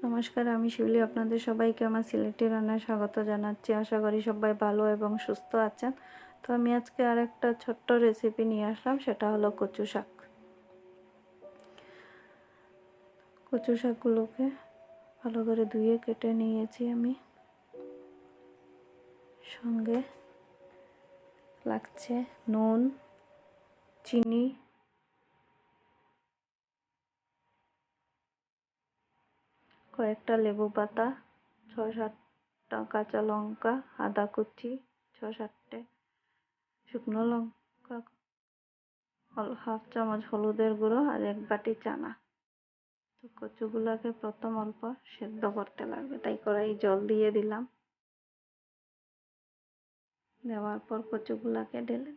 নমস্কার, আমি শিউলি। আপনাদের সবাইকে আমার সিলেটি রান্নায় স্বাগত জানাচ্ছি। আশা করি সবাই ভালো এবং সুস্থ আছেন। তো আমি আজকে আরেকটা ছোট্ট রেসিপি নিয়ে আসলাম, সেটা হলো কচু শাক। কচু শাকগুলোকে ভালো করে ধুয়ে কেটে নিয়েছি আমি। সঙ্গে লাগছে নুন, চিনি, কয়েকটা লেবু পাতা, 6-7টা কাঁচা লঙ্কা, আদা কুচি, 6-7টে শুকনো লঙ্কা, হাফ চামচ হলুদের গুঁড়ো আর 1 বাটি চানা। তো কচুগুলাকে প্রথম অল্প সেদ্ধ করতে লাগবে, তাই কড়াই জল দিয়ে দিলাম। দেওয়ার পর কচুগুলাকে ঢেলে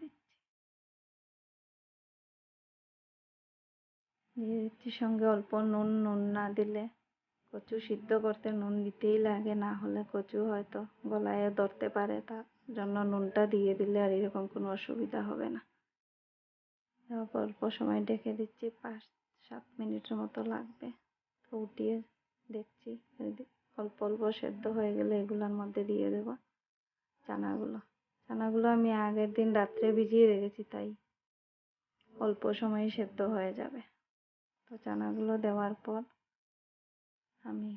দিয়ে দিচ্ছি। সঙ্গে অল্প নুন। নুন না দিলে কচু সিদ্ধ করতে নুন দিতেই লাগে, না হলে কচু হয়তো গলায় ধরতে পারে। তার জন্য নুনটা দিয়ে দিলে আর এরকম কোনো অসুবিধা হবে না। তারপর অল্প সময় ঢেকে দিচ্ছি, 5-7 মিনিটের মতো লাগবে। তো উঠিয়ে দেখছি অল্প অল্প সেদ্ধ হয়ে গেলে এগুলোর মধ্যে দিয়ে দেব চানাগুলো আমি আগের দিন রাত্রে ভিজিয়ে রেখেছি, তাই অল্প সময়ে সেদ্ধ হয়ে যাবে। তো চানাগুলো দেওয়ার পর আমি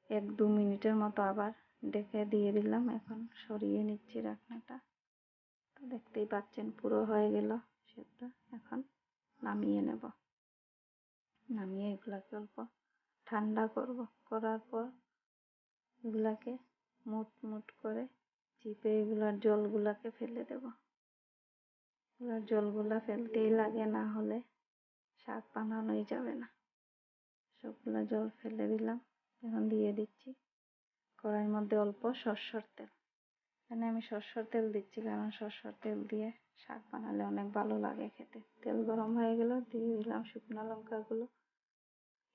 1-2 মিনিটের মতো আবার ঢেকে দিয়ে দিলাম। এখন সরিয়ে নিচ্ছি ঢাকনাটা। তো দেখতেই পাচ্ছেন পুরো হয়ে গেল সেদ্ধ। এখন নামিয়ে নেব। নামিয়ে এগুলাকে অল্প ঠান্ডা করব। করার পর এগুলাকে মুট মুট করে চিপে এগুলার জলগুলাকে ফেলে দেব। এগুলার জলগুলা ফেলতেই লাগে, না হলে শাক বানানোই যাবে না। সবগুলা জল ফেলে দিলাম। এখন দিয়ে দিচ্ছি কড়াইয়ের মধ্যে অল্প সরষের তেল। এখানে আমি সরষের তেল দিচ্ছি, কারণ সরষের তেল দিয়ে শাক বানালে অনেক ভালো লাগে খেতে। তেল গরম হয়ে গেল, দিয়ে দিলাম শুকনো লঙ্কাগুলো।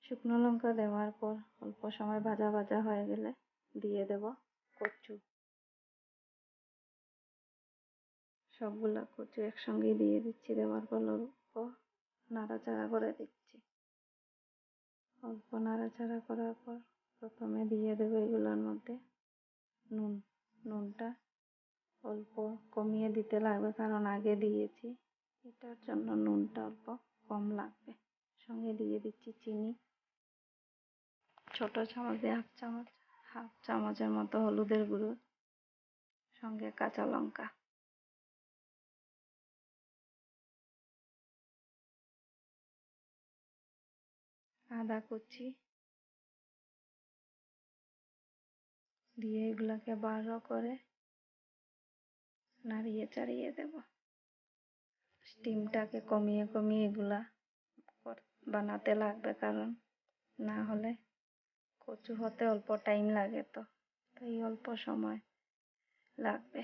শুকনো লঙ্কা দেওয়ার পর অল্প সময় ভাজা ভাজা হয়ে গেলে দিয়ে দেব কচু। সবগুলা কচু একসঙ্গে দিয়ে দিচ্ছি। দেওয়ার পর অল্প নাড়াচাড়া করে দিচ্ছি। অল্প নাড়াচাড়া করার পর প্রথমে দিয়ে দেবো এগুলোর মধ্যে নুন। নুনটা অল্প কমিয়ে দিতে লাগবে, কারণ আগে দিয়েছি, এটার জন্য নুনটা অল্প কম লাগবে। সঙ্গে দিয়ে দিচ্ছি চিনি, ছোট চামচে হাফ চামচের মতো হলুদের গুঁড়ো, সঙ্গে কাঁচা লঙ্কা, আদা কুচি দিয়ে এগুলাকে ভালো করে নাড়িয়ে চাড়িয়ে দেব। স্টিমটাকে কমিয়ে কমিয়ে এগুলা বানাতে লাগবে, কারণ না হলে কচু হতে অল্প টাইম লাগে, তো তাই অল্প সময় লাগবে।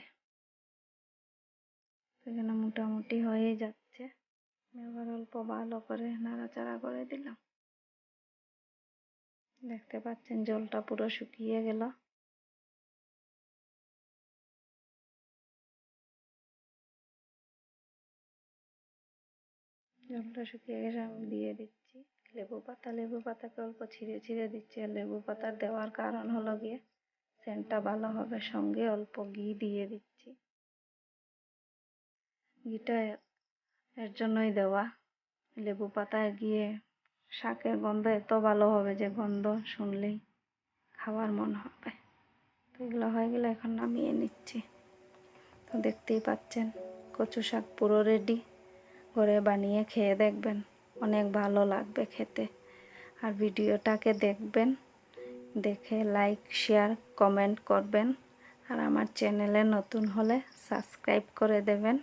এখানে মোটামুটি হয়ে যাচ্ছে। এবার অল্প ভালো করে নাড়াচাড়া করে দিলাম। দেখতে পাচ্ছেন জলটা পুরো শুকিয়ে গেল। জলটা শুকিয়ে গেছে, আমি দিয়ে দিচ্ছি লেবু পাতা। লেবু পাতাকে অল্প ছিঁড়ে ছিঁড়ে দিচ্ছি। আর লেবু পাতা দেওয়ার কারণ হলো গিয়ে সেন্টটা ভালো হবে। সঙ্গে অল্প ঘি দিয়ে দিচ্ছি। ঘিটা এর জন্যই দেওয়া, লেবু পাতায় গিয়ে শাকের গন্ধ এত ভালো হবে যে গন্ধ শুনলেই খাওয়ার মন হবে। তো এগুলো হয়ে গেলে এখন নামিয়ে নিচ্ছি। তো দেখতেই পাচ্ছেন কচু শাক পুরো রেডি। ঘরে বানিয়ে খেয়ে দেখবেন, অনেক ভালো লাগবে খেতে। আর ভিডিওটাকে দেখবেন, দেখে লাইক, শেয়ার, কমেন্ট করবেন। আর আমার চ্যানেলে নতুন হলে সাবস্ক্রাইব করে দেবেন।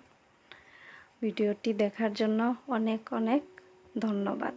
ভিডিওটি দেখার জন্য অনেক অনেক ধন্যবাদ।